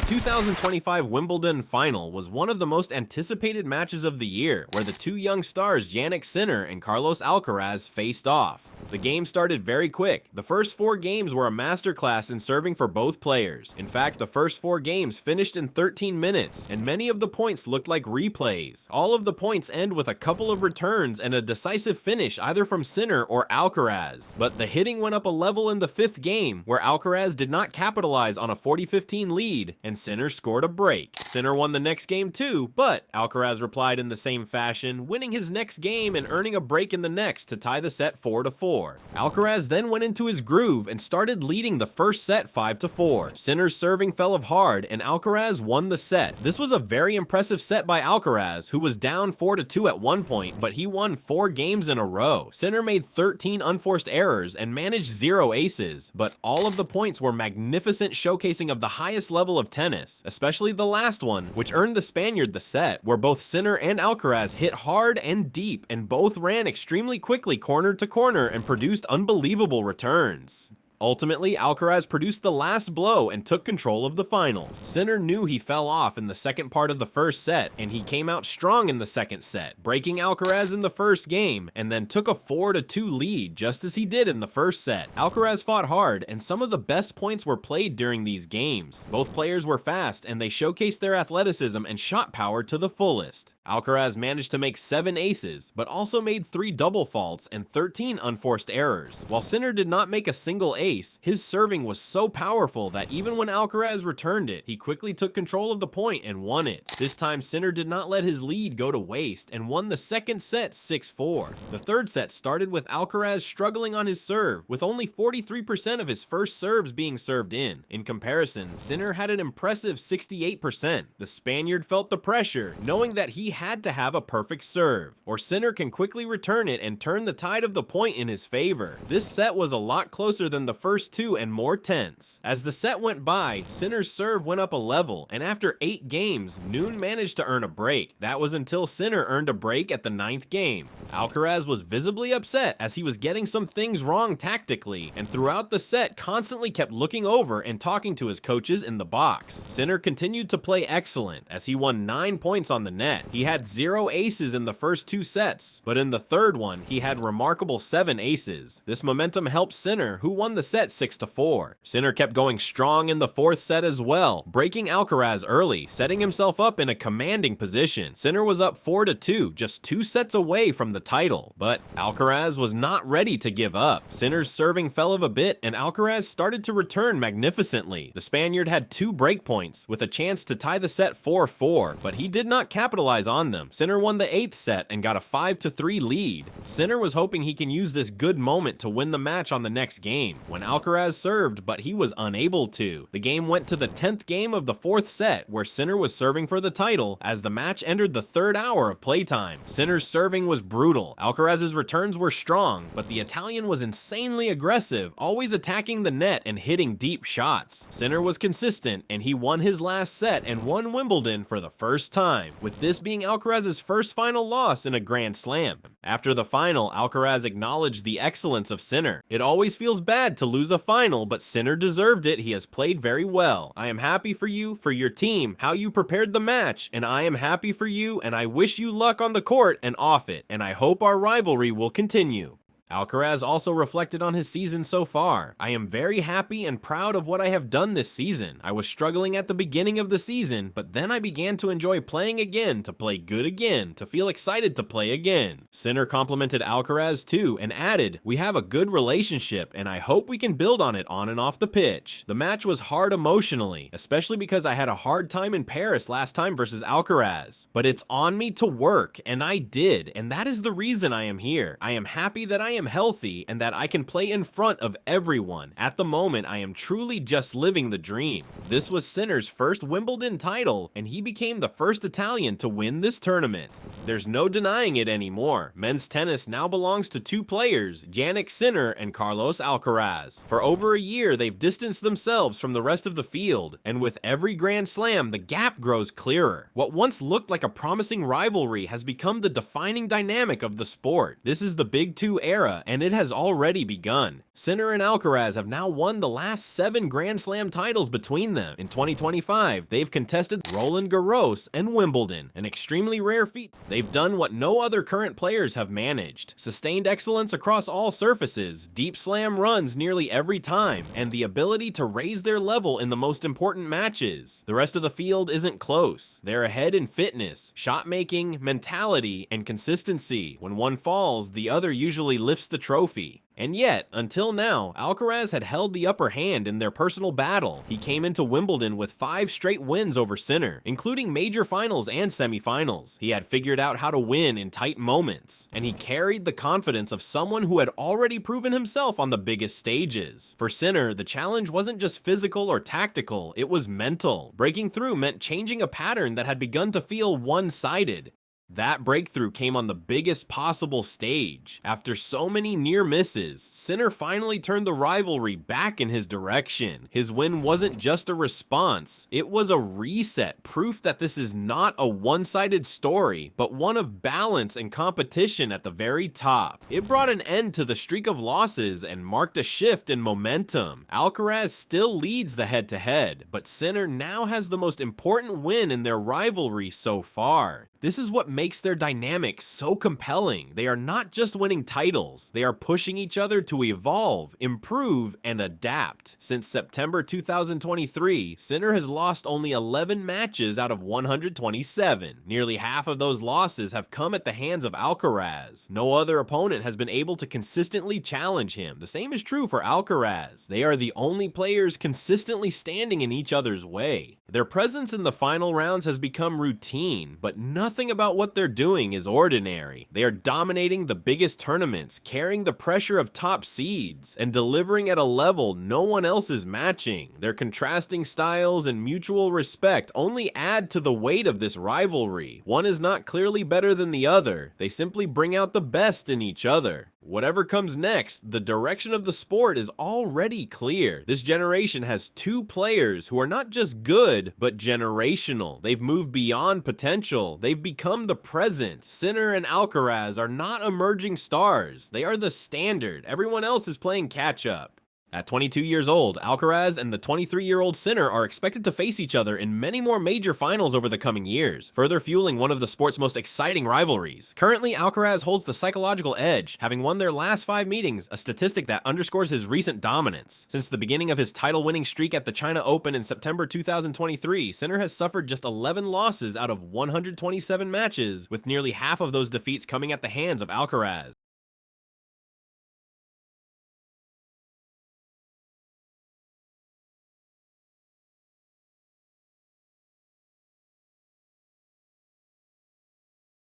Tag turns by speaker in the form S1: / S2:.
S1: 2025 Wimbledon final was one of the most anticipated matches of the year, where the two young stars Jannik and Carlos Alcaraz faced off. The game started very quick. The first 4 games were a masterclass in serving for both players. In fact, the first 4 games finished in 13 minutes, and many of the points looked like replays. All of the points end with a couple of returns and a decisive finish either from Sinner or Alcaraz. But the hitting went up a level in the 5th game, where Alcaraz did not capitalize on a 40-15 lead, and Sinner scored a break. Sinner won the next game too, but Alcaraz replied in the same fashion, winning his next game and earning a break in the next to tie the set 4-4. Alcaraz then went into his groove and started leading the first set 5-4. Sinner's serving fell hard and Alcaraz won the set. This was a very impressive set by Alcaraz, who was down 4-2 at one point, but he won 4 games in a row. Sinner made 13 unforced errors and managed 0 aces, but all of the points were magnificent showcasing of the highest level of tennis, especially the last one, which earned the Spaniard the set, where both Sinner and Alcaraz hit hard and deep, and both ran extremely quickly corner to corner and produced unbelievable returns. Ultimately, Alcaraz produced the last blow and took control of the finals. Sinner knew he fell off in the second part of the first set, and he came out strong in the second set, breaking Alcaraz in the first game, and then took a 4-2 lead, just as he did in the first set. Alcaraz fought hard, and some of the best points were played during these games. Both players were fast, and they showcased their athleticism and shot power to the fullest. Alcaraz managed to make 7 aces, but also made 3 double faults and 13 unforced errors. While Sinner did not make a single ace, his serving was so powerful that even when Alcaraz returned it, he quickly took control of the point and won it. This time, Sinner did not let his lead go to waste and won the second set 6-4. The third set started with Alcaraz struggling on his serve, with only 43% of his first serves being served in. In comparison, Sinner had an impressive 68%. The Spaniard felt the pressure, knowing that he had to have a perfect serve, or Sinner can quickly return it and turn the tide of the point in his favor. This set was a lot closer than the first 2 and more tense. As the set went by, Sinner's serve went up a level, and after 8 games, Noon managed to earn a break. That was until Sinner earned a break at the 9th game. Alcaraz was visibly upset as he was getting some things wrong tactically, and throughout the set constantly kept looking over and talking to his coaches in the box. Sinner continued to play excellent as he won 9 points on the net. He had 0 aces in the first 2 sets, but in the third one, he had remarkable 7 aces. This momentum helped Sinner, who won the set 6-4. Sinner kept going strong in the 4th set as well, breaking Alcaraz early, setting himself up in a commanding position. Sinner was up 4-2, just 2 sets away from the title, but Alcaraz was not ready to give up. Sinner's serving fell a bit, and Alcaraz started to return magnificently. The Spaniard had 2 break points, with a chance to tie the set 4-4, but he did not capitalize on them. Sinner won the 8th set and got a 5-3 lead. Sinner was hoping he can use this good moment to win the match on the next game, when Alcaraz served, but he was unable to. The game went to the 10th game of the 4th set, where Sinner was serving for the title as the match entered the 3rd hour of playtime. Sinner's serving was brutal. Alcaraz's returns were strong, but the Italian was insanely aggressive, always attacking the net and hitting deep shots. Sinner was consistent, and he won his last set and won Wimbledon for the first time, with this being Alcaraz's first final loss in a Grand Slam. After the final, Alcaraz acknowledged the excellence of Sinner. "It always feels bad to lose a final, but Sinner deserved it. He has played very well. I am happy for you, for your team, how you prepared the match, and I am happy for you, and I wish you luck on the court and off it, and I hope our rivalry will continue." Alcaraz also reflected on his season so far. "I am very happy and proud of what I have done this season. I was struggling at the beginning of the season, but then I began to enjoy playing again, to play good again, to feel excited to play again." Sinner complimented Alcaraz too and added, "We have a good relationship and I hope we can build on it on and off the pitch." The match was hard emotionally, especially because I had a hard time in Paris last time versus Alcaraz. But it's on me to work, and I did, and that is the reason I am here. I am happy that I am healthy and that I can play in front of everyone. At the moment, I am truly just living the dream. This was Sinner's first Wimbledon title, and he became the first Italian to win this tournament. There's no denying it anymore. Men's tennis now belongs to 2 players, Jannik Sinner and Carlos Alcaraz. For over a year, they've distanced themselves from the rest of the field, and with every Grand Slam, the gap grows clearer. What once looked like a promising rivalry has become the defining dynamic of the sport. This is the Big Two era, and it has already begun. Sinner and Alcaraz have now won the last 7 Grand Slam titles between them. In 2025, they've contested Roland Garros and Wimbledon, an extremely rare feat. They've done what no other current players have managed: sustained excellence across all surfaces, deep slam runs nearly every time, and the ability to raise their level in the most important matches. The rest of the field isn't close. They're ahead in fitness, shot making, mentality, and consistency. When one falls, the other usually lifts the trophy. And yet, until now, Alcaraz had held the upper hand in their personal battle. He came into Wimbledon with 5 straight wins over Sinner, including major finals and semifinals. He had figured out how to win in tight moments, and he carried the confidence of someone who had already proven himself on the biggest stages. For Sinner, the challenge wasn't just physical or tactical, it was mental. Breaking through meant changing a pattern that had begun to feel one-sided. That breakthrough came on the biggest possible stage. After so many near misses, Sinner finally turned the rivalry back in his direction. His win wasn't just a response, it was a reset, proof that this is not a one-sided story, but one of balance and competition at the very top. It brought an end to the streak of losses and marked a shift in momentum. Alcaraz still leads the head-to-head, but Sinner now has the most important win in their rivalry so far. This is what makes their dynamic so compelling. They are not just winning titles, they are pushing each other to evolve, improve, and adapt. Since September 2023, Sinner has lost only 11 matches out of 127. Nearly half of those losses have come at the hands of Alcaraz. No other opponent has been able to consistently challenge him. The same is true for Alcaraz. They are the only players consistently standing in each other's way. Their presence in the final rounds has become routine, but nothing about what they're doing is ordinary. They are dominating the biggest tournaments, carrying the pressure of top seeds, and delivering at a level no one else is matching. Their contrasting styles and mutual respect only add to the weight of this rivalry. One is not clearly better than the other, they simply bring out the best in each other. Whatever comes next, the direction of the sport is already clear. This generation has 2 players who are not just good, but generational. They've moved beyond potential. They've become the present. Sinner and Alcaraz are not emerging stars. They are the standard. Everyone else is playing catch up. At 22 years old, Alcaraz and the 23-year-old Sinner are expected to face each other in many more major finals over the coming years, further fueling one of the sport's most exciting rivalries. Currently, Alcaraz holds the psychological edge, having won their last 5 meetings, a statistic that underscores his recent dominance. Since the beginning of his title-winning streak at the China Open in September 2023, Sinner has suffered just 11 losses out of 127 matches, with nearly half of those defeats coming at the hands of Alcaraz.